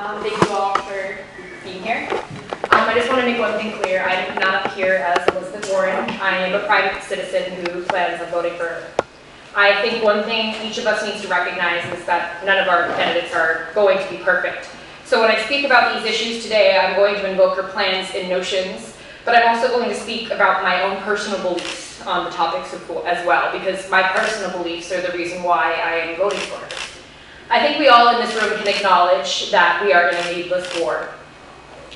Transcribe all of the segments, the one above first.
Thank you all for being here. I just want to make one thing clear. I'm not up here as Elizabeth Warren. I am a private citizen who plans on voting for her. I think one thing each of us needs to recognize is that none of our candidates are going to be perfect. So when I speak about these issues today, I'm going to invoke her plans and notions, but I'm also going to speak about my own personal beliefs on the topics as well, because my personal beliefs are the reason why I am voting for her. I think we all in this room can acknowledge that we are in a needless war.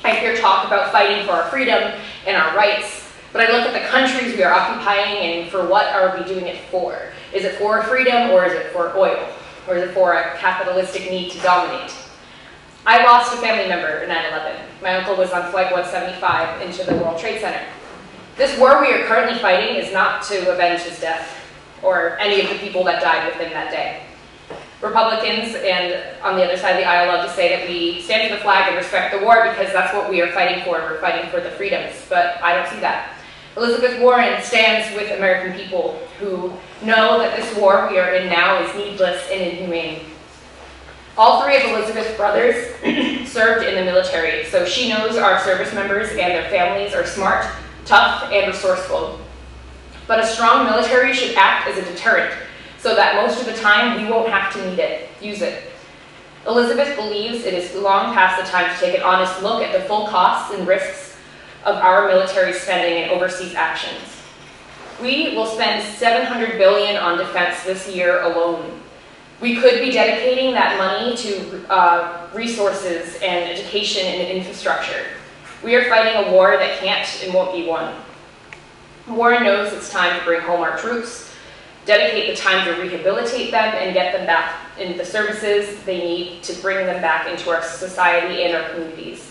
I hear talk about fighting for our freedom and our rights, but I look at the countries we are occupying and for what are we doing it for? Is it for freedom or is it for oil? Or is it for a capitalistic need to dominate? I lost a family member in 9/11. My uncle was on Flight 175 into the World Trade Center. This war we are currently fighting is not to avenge his death or any of the people that died with him that day. Republicans and on the other side of the aisle love to say that we stand for the flag and respect the war because that's what we are fighting for. We're fighting for the freedoms, but I don't see that. Elizabeth Warren stands with American people who know that this war we are in now is needless and inhumane. All three of Elizabeth's brothers served in the military, so she knows our service members and their families are smart, tough, and resourceful. But a strong military should act as a deterrent, so that most of the time we won't have to use it. Elizabeth believes it is long past the time to take an honest look at the full costs and risks of our military spending and overseas actions. We will spend $700 billion on defense this year alone. We could be dedicating that money to resources and education and infrastructure. We are fighting a war that can't and won't be won. Warren knows it's time to bring home our troops, dedicate the time to rehabilitate them and get them back in the services they need to bring them back into our society and our communities.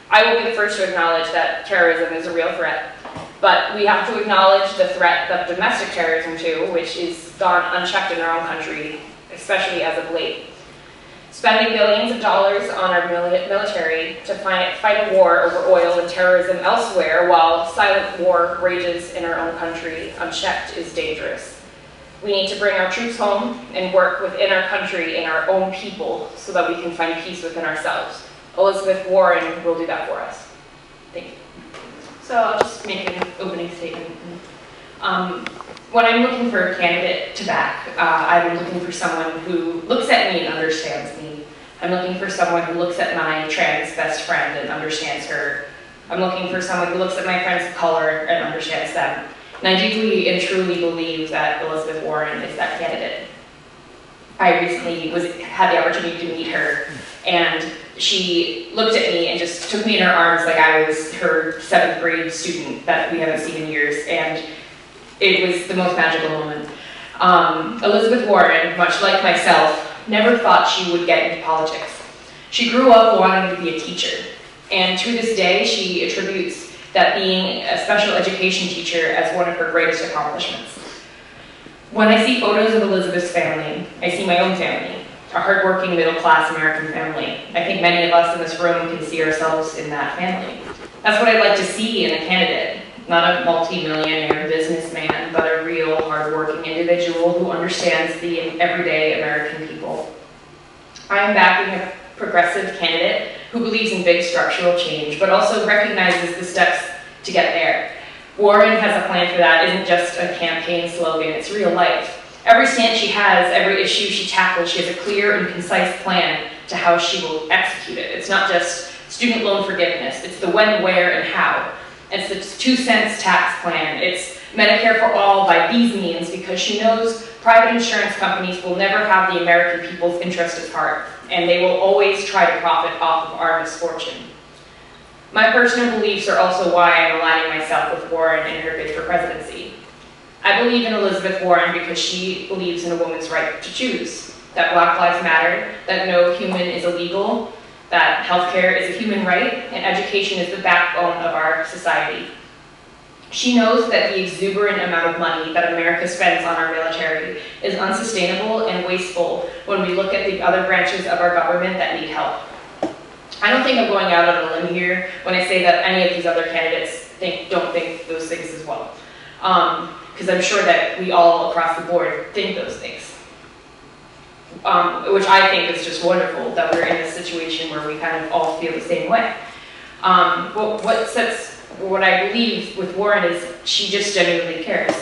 I will be the first to acknowledge that terrorism is a real threat, but we have to acknowledge the threat of domestic terrorism too, which is gone unchecked in our own country, especially as of late. Spending billions of dollars on our military to fight a war over oil and terrorism elsewhere while silent war rages in our own country unchecked is dangerous. We need to bring our troops home and work within our country and our own people so that we can find peace within ourselves. Elizabeth Warren will do that for us. Thank you. So I'll just make an opening statement. When I'm looking for a candidate to back, I'm looking for someone who looks at me and understands me. I'm looking for someone who looks at my trans best friend and understands her. I'm looking for someone who looks at my friends of color and understands them. And I deeply and truly believe that Elizabeth Warren is that candidate. I recently had the opportunity to meet her, and she looked at me and just took me in her arms like I was her 7th grade student that we haven't seen in years, and it was the most magical moment. Elizabeth Warren, much like myself, never thought she would get into politics. She grew up wanting to be a teacher, and to this day she attributes that being a special education teacher as one of her greatest accomplishments. When I see photos of Elizabeth's family, I see my own family, a hardworking middle-class American family. I think many of us in this room can see ourselves in that family. That's what I'd like to see in a candidate, not a multi-millionaire businessman, but a real hardworking individual who understands the everyday American people. I am backing a progressive candidate who believes in big structural change, but also recognizes the steps to get there. Warren has a plan for that. Isn't just a campaign slogan, it's real life. Every stance she has, every issue she tackles, she has a clear and concise plan to how she will execute it. It's not just student loan forgiveness, it's the when, where, and how. It's the 2 cents tax plan. It's Medicare for all by these means, because she knows private insurance companies will never have the American people's interest at heart, and they will always try to profit off of our misfortune. My personal beliefs are also why I'm aligning myself with Warren in her bid for presidency. I believe in Elizabeth Warren because she believes in a woman's right to choose, that Black lives matter, that no human is illegal, that healthcare is a human right, and education is the backbone of our society. She knows that the exuberant amount of money that America spends on our military is unsustainable and wasteful when we look at the other branches of our government that need help. I don't think I'm going out on a limb here when I say that any of these other candidates don't think those things as well. Because I'm sure that we all across the board think those things. which I think is just wonderful that we're in a situation where we kind of all feel the same way. What I believe with Warren is she just genuinely cares.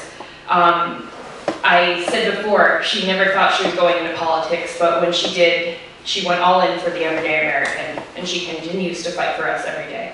I said before, she never thought she was going into politics, but when she did, she went all in for the everyday American, and she continues to fight for us every day.